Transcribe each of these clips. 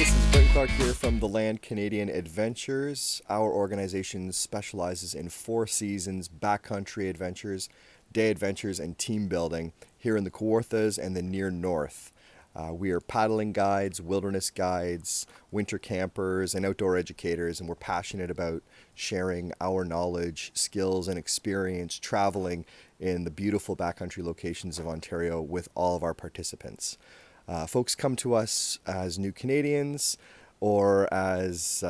This is Brent Clark here from the Land Canadian Adventures. Our organization specializes in 4 seasons backcountry adventures, day adventures, and team building here in the Kawarthas and the near north. We are paddling guides, wilderness guides, winter campers, and outdoor educators, and we're passionate about sharing our knowledge, skills, and experience traveling in the beautiful backcountry locations of Ontario with all of our participants. Folks come to us as new Canadians or as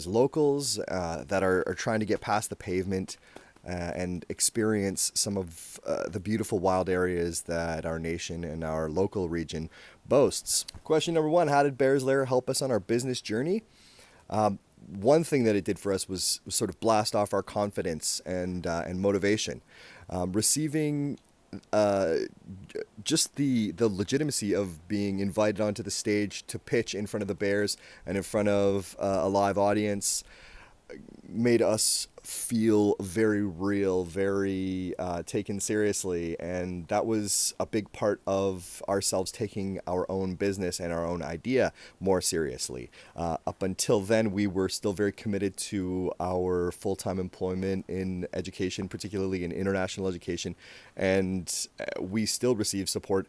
locals that are trying to get past the pavement and experience some of the beautiful wild areas that our nation and our local region boasts. Question number 1, how did Bears Lair help us on our business journey? One thing that it did for us was sort of blast off our confidence and motivation. Receiving just the legitimacy of being invited onto the stage to pitch in front of the Bears and in front of a live audience made us feel very real, very taken seriously, and that was a big part of ourselves taking our own business and our own idea more seriously. Up until then, we were still very committed to our full-time employment in education, particularly in international education, and we still receive support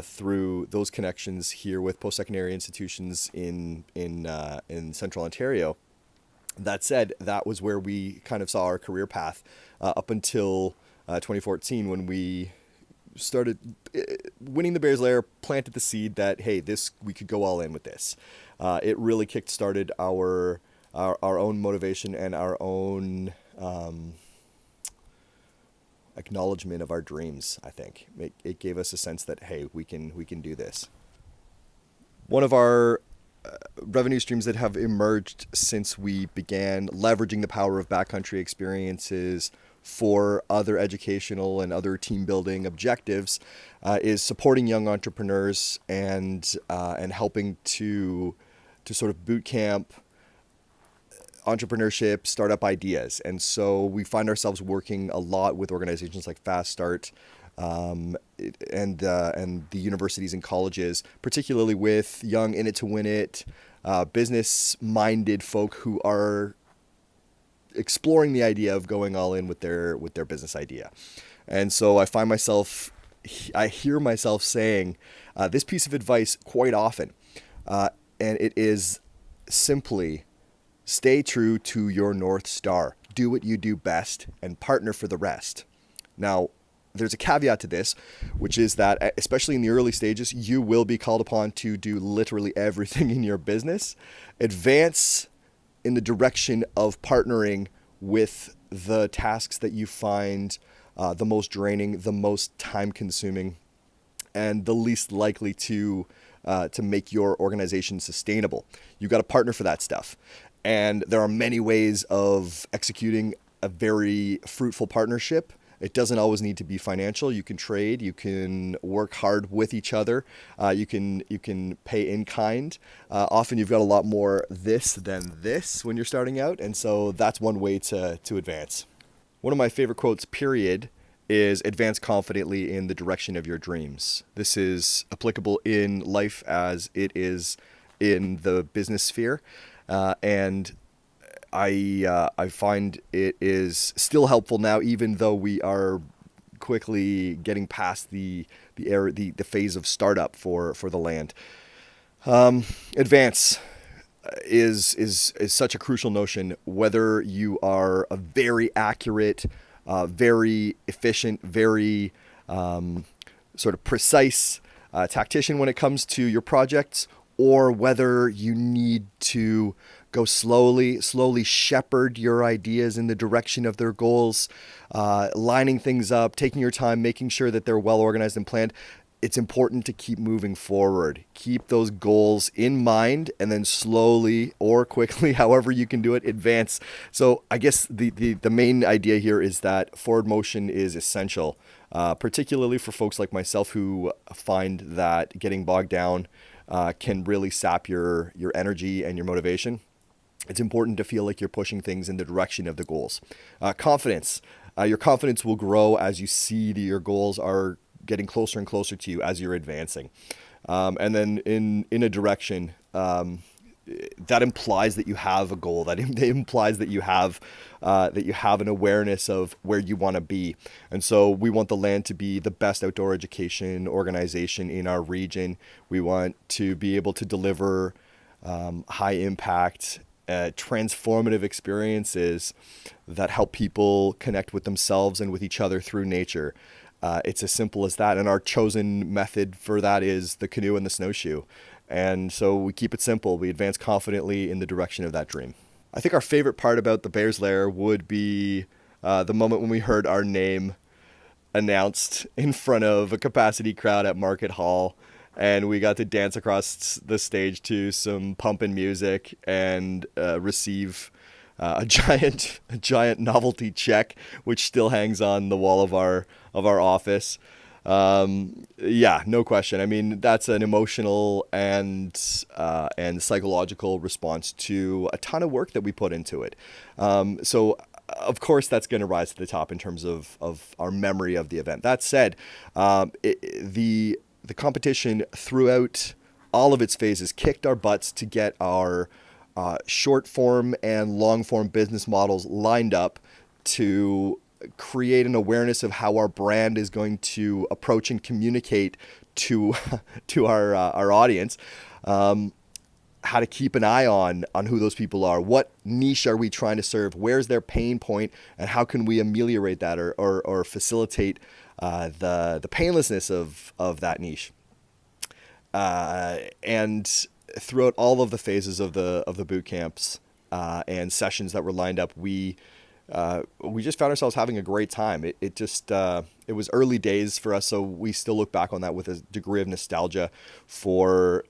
through those connections here with post-secondary institutions in Central Ontario. That said, that was where we kind of saw our career path up until 2014 when we started winning the Bears Lair, planted the seed that, hey, we could go all in with this. It really kick-started our own motivation and our own acknowledgement of our dreams, I think. It gave us a sense that, hey, we can do this. One of our revenue streams that have emerged since we began leveraging the power of backcountry experiences for other educational and other team building objectives is supporting young entrepreneurs and helping to sort of boot camp entrepreneurship, startup ideas. And so we find ourselves working a lot with organizations like Fast Start and the universities and colleges, particularly with young in it to win it, business-minded folk who are exploring the idea of going all in with their business idea. And so I hear myself saying this piece of advice quite often, and it is simply stay true to your North Star. Do what you do best and partner for the rest. Now, there's a caveat to this, which is that, especially in the early stages, you will be called upon to do literally everything in your business. Advance in the direction of partnering with the tasks that you find the most draining, the most time-consuming, and the least likely to make your organization sustainable. You've got to partner for that stuff. And there are many ways of executing a very fruitful partnership. It doesn't always need to be financial. You can trade. You can work hard with each other. You can pay in kind. Often you've got a lot more this than this when you're starting out, and so that's one way to advance. One of my favorite quotes, period, is advance confidently in the direction of your dreams. This is applicable in life as it is in the business sphere, and I find it is still helpful now, even though we are quickly getting past the phase of startup for the land. Advance is such a crucial notion, whether you are a very accurate, very efficient, very sort of precise tactician when it comes to your projects, or whether you need to go slowly shepherd your ideas in the direction of their goals, lining things up, taking your time, making sure that they're well organized and planned. It's important to keep moving forward. Keep those goals in mind, and then slowly or quickly, however you can do it, advance. So I guess the main idea here is that forward motion is essential, particularly for folks like myself who find that getting bogged down can really sap your energy and your motivation. It's important to feel like you're pushing things in the direction of the goals. Confidence. Your confidence will grow as you see that your goals are getting closer and closer to you as you're advancing. And then in a direction, that implies that you have a goal. That implies that you have an awareness of where you want to be. And so we want the land to be the best outdoor education organization in our region. We want to be able to deliver high impact, transformative experiences that help people connect with themselves and with each other through nature. It's as simple as that. And our chosen method for that is the canoe and the snowshoe. And so we keep it simple. We advance confidently in the direction of that dream. I think our favorite part about the Bears Lair would be the moment when we heard our name announced in front of a capacity crowd at Market Hall. And we got to dance across the stage to some pumping music and receive a giant novelty check, which still hangs on the wall of our office. Yeah, no question. I mean, that's an emotional and psychological response to a ton of work that we put into it. So of course that's going to rise to the top in terms of our memory of the event. That said, the competition throughout all of its phases kicked our butts to get our short form and long form business models lined up to create an awareness of how our brand is going to approach and communicate to our audience, how to keep an eye on who those people are, what niche are we trying to serve, where's their pain point, and how can we ameliorate that or facilitate the painlessness of that niche. And throughout all of the phases of the boot camps and sessions that were lined up, we just found ourselves having a great time. It was early days for us, so we still look back on that with a degree of nostalgia for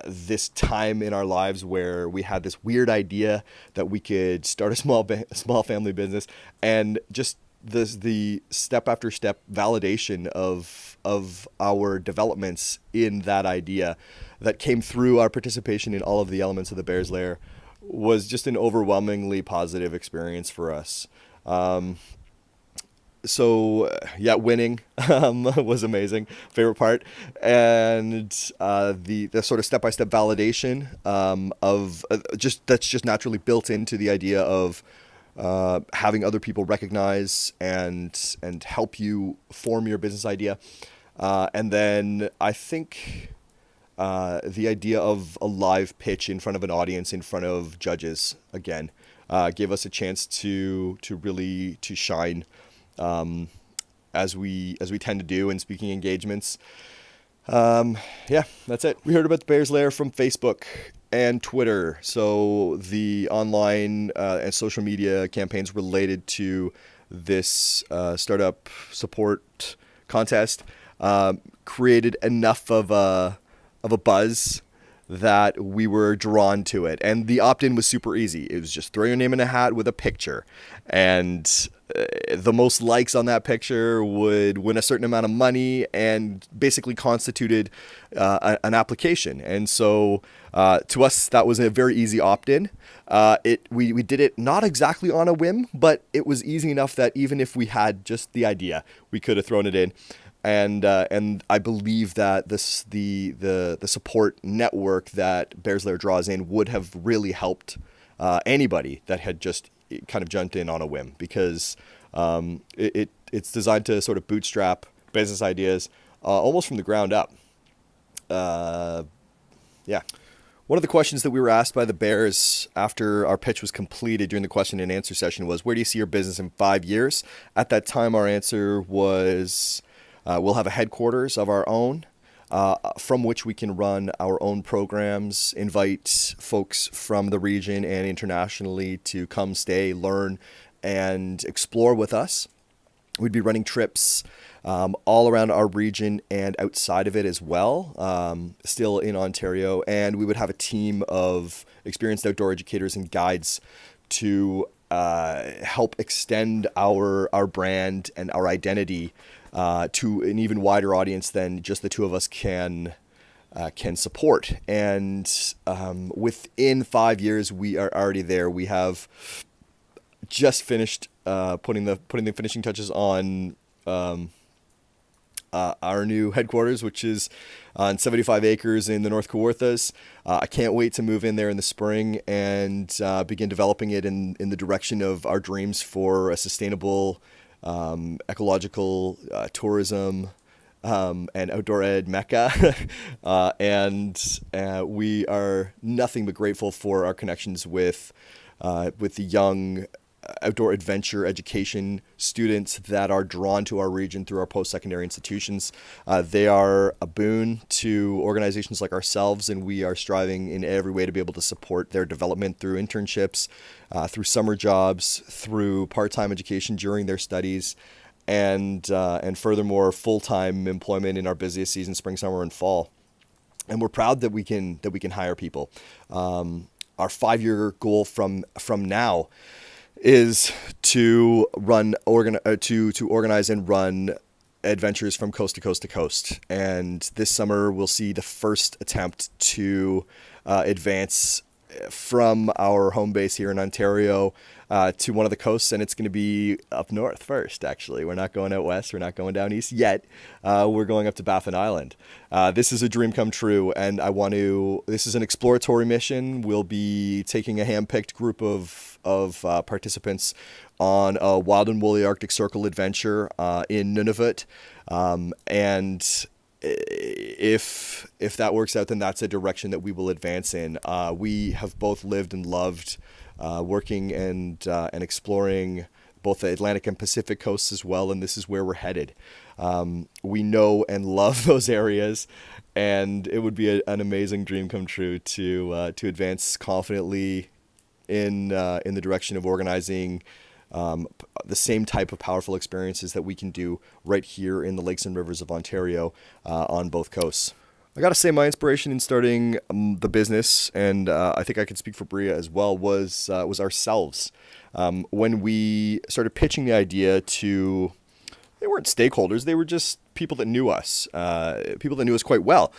this time in our lives where we had this weird idea that we could start a small family business, and just the step after step validation of our developments in that idea that came through our participation in all of the elements of the Bears Lair was just an overwhelmingly positive experience for us. So yeah, winning was amazing, favorite part, and the sort of step-by-step validation of that's just naturally built into the idea of having other people recognize and help you form your business idea, and then I think the idea of a live pitch in front of an audience, in front of judges, again, gave us a chance to really shine, as we tend to do in speaking engagements. Yeah, that's it. We heard about the Bears Lair from Facebook and Twitter. So the online and social media campaigns related to this startup support contest created enough of a buzz that we were drawn to it. And the opt-in was super easy. It was just throw your name in a hat with a picture, and the most likes on that picture would win a certain amount of money and basically constituted an application. And so to us, that was a very easy opt-in. We did it not exactly on a whim, but it was easy enough that even if we had just the idea, we could have thrown it in. And I believe that the support network that Bears Lair draws in would have really helped anybody that had just kind of jumped in on a whim, because it's designed to sort of bootstrap business ideas almost from the ground up. Yeah. One of the questions that we were asked by the Bears after our pitch was completed during the question and answer session was, where do you see your business in 5 years? At that time, our answer was, we'll have a headquarters of our own, from which we can run our own programs, invite folks from the region and internationally to come stay, learn, and explore with us. We'd be running trips all around our region and outside of it as well, still in Ontario. And we would have a team of experienced outdoor educators and guides to help extend our brand and our identity to an even wider audience than just the two of us can support. And within 5 years, we are already there. We have just finished putting the finishing touches on our new headquarters, which is on 75 acres in the North Kawarthas. I can't wait to move in there in the spring and begin developing it in the direction of our dreams for a sustainable, ecological tourism and outdoor ed mecca. And we are nothing but grateful for our connections with the young outdoor adventure education students that are drawn to our region through our post-secondary institutions. They are a boon to organizations like ourselves, and we are striving in every way to be able to support their development through internships, through summer jobs, through part-time education during their studies, and furthermore, full-time employment in our busiest season, spring, summer, and fall. And we're proud that we can hire people. Our 5-year goal from now is to organize and run adventures from coast to coast to coast. And this summer we'll see the first attempt to advance from our home base here in Ontario to one of the coasts, and it's going to be up north first. Actually, we're not going out west, we're not going down east yet. We're going up to Baffin Island. This is a dream come true, and this is an exploratory mission. We'll be taking a hand-picked group of participants on a wild and woolly Arctic Circle adventure in Nunavut, and if that works out, then that's a direction that we will advance in. We have both lived and loved working and exploring both the Atlantic and Pacific coasts as well, and this is where we're headed. We know and love those areas, and it would be an amazing dream come true to advance confidently in the direction of organizing the same type of powerful experiences that we can do right here in the lakes and rivers of Ontario on both coasts. I gotta say, my inspiration in starting the business, and I think I could speak for Briagh as well, was ourselves. When we started pitching the idea to, they weren't stakeholders, they were just people that knew us, quite well.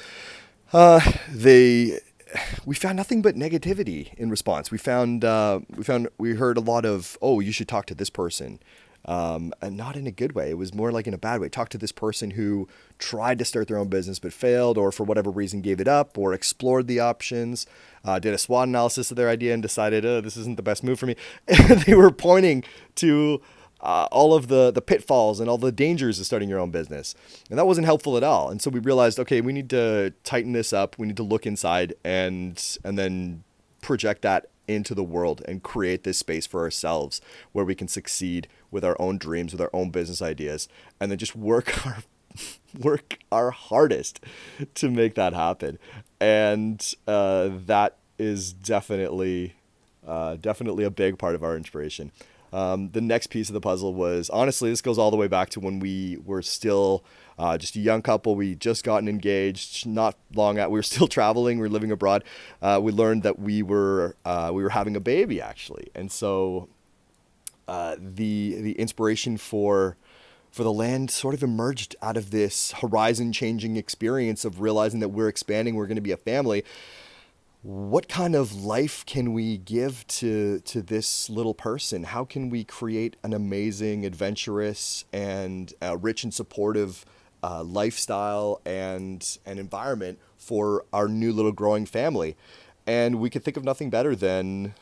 We found nothing but negativity in response. We heard a lot of, oh, you should talk to this person. And not in a good way. It was more like in a bad way. Talk to this person who tried to start their own business but failed, or for whatever reason gave it up, or explored the options, did a SWOT analysis of their idea and decided, this isn't the best move for me. They were pointing to all of the pitfalls and all the dangers of starting your own business. And that wasn't helpful at all. And so we realized, okay, we need to tighten this up. We need to look inside and then project that into the world and create this space for ourselves where we can succeed with our own dreams, with our own business ideas, and then just work our hardest to make that happen. And that is definitely a big part of our inspiration. The next piece of the puzzle was, honestly, this goes all the way back to when we were still just a young couple. We just gotten engaged, not long we were still traveling, we were living abroad. We learned that we were having a baby, actually. And so the inspiration for the land sort of emerged out of this horizon-changing experience of realizing that we're expanding, we're going to be a family. What kind of life can we give to this little person? How can we create an amazing, adventurous, and rich and supportive lifestyle and an environment for our new little growing family? And we could think of nothing better than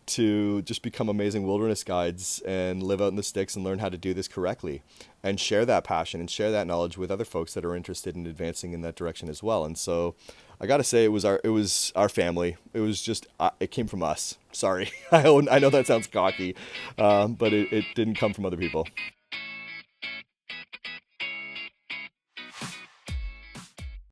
to just become amazing wilderness guides and live out in the sticks and learn how to do this correctly and share that passion and share that knowledge with other folks that are interested in advancing in that direction as well. And so I got to say, it was our family. It was just, it came from us. Sorry. I know that sounds cocky, but it didn't come from other people.